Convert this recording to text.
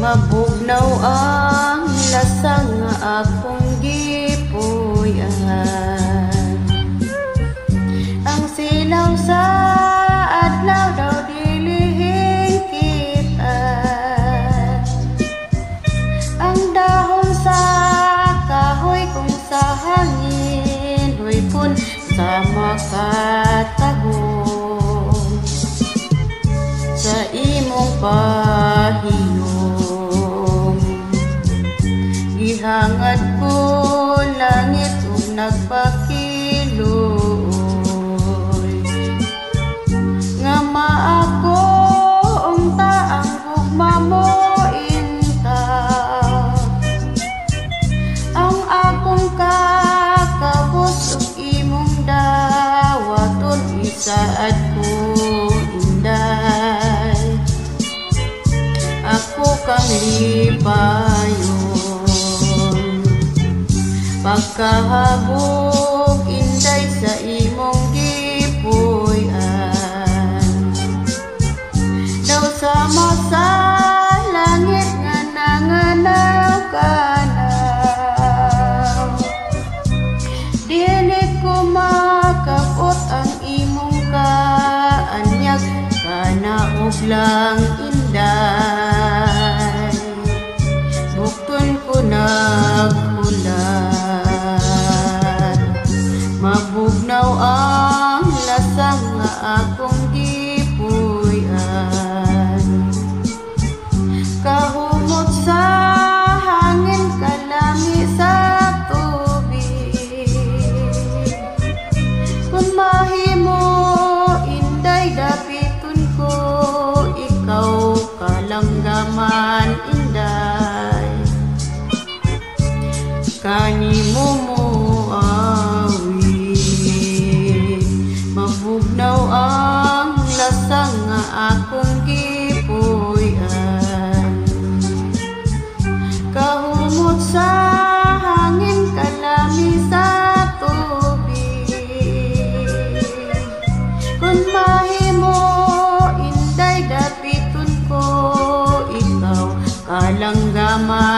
Mabugnaw ang lasang nga akong gipuy-an. Ang silaw sa adlaw daw dilihing kita. Ang dahon sa kahoy kung sa hangin, huipon sa makatagong. Sa imong pahiyong gihangad ko langit ug nagpakiloy. Nga maako unta ang gugma mo intaw. Ang akong kakabus ug imong dawaton isaad ko inday. Ako kang lipayon pagkahabog inday sa imong gipuy-an. Daw sama sa langit nga nanganaw-kanaw. Dili ko makabot ang imong kaanyag, kanaog lang inday. Bukton ko naghulat, mabugnaw ang lasang nga akong gipuy-an. Kahumot sa hangin, kalami sa tubig. Kung mahimo inday dapiton ko, ikaw kalanggaman inday. Kanimo mo awit, mabugnaw ang lasang nga akong gipuy-an. Kahumot sa hangin, kalami sa tubig. Kung mahimo inday dapiton ko, ikaw kalanggaman